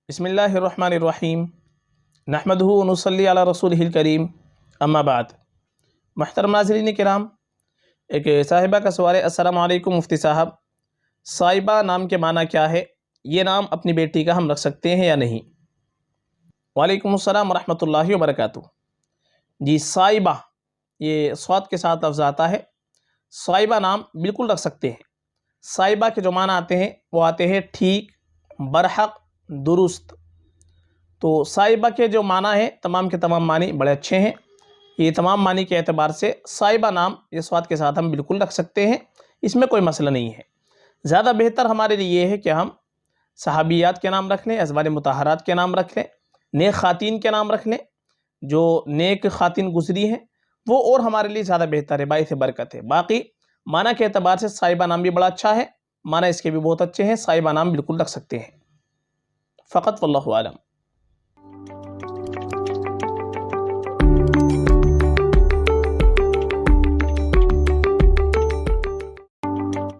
بسم اللہ الرحمن الرحیم نحمدہ و نصلی علی رسولہ الکریم اما بعد۔ محترم ناظرین کرام، ایک صاحبہ کا سوال ہے۔ السلام علیکم مفتی صاحب، صائبہ نام کے معنی کیا ہے؟ یہ نام اپنی بیٹی کا ہم رکھ سکتے ہیں یا نہیں؟ وعلیکم السلام ورحمۃ اللہ وبرکاتہ۔ جی، صائبہ یہ صاد کے ساتھ لفظ آتا ہے۔ صائبہ نام بالکل رکھ سکتے ہیں۔ صائبہ کے جو معنی آتے ہیں وہ آتے ہیں ٹھیک، برحق، درست۔ تو صائبہ کے جو معنی ہیں تمام کے تمام معنی بڑے اچھے ہیں۔ یہ تمام معنی کے اعتبار سے صائبہ نام یہ صاد کے ساتھ ہم بالکل رکھ سکتے ہیں، اس میں کوئی مسئلہ نہیں ہے۔ زیادہ بہتر ہمارے لیے یہ ہے کہ ہم صحابیات کے نام رکھ لیں، ازواج مطہرات کے نام رکھ لیں، نیک خواتین کے نام رکھ لیں، جو نیک خواتین گزری ہیں وہ، اور ہمارے لیے زیادہ بہتر ہے، باعث برکت ہے۔ باقی معنی کے اعتبار سے صائبہ نام بھی بڑا اچھا ہے، معنی اس کے بھی بہت اچھے ہیں، صائبہ نام بالکل رکھ سکتے ہیں فقط، واللہ عالم۔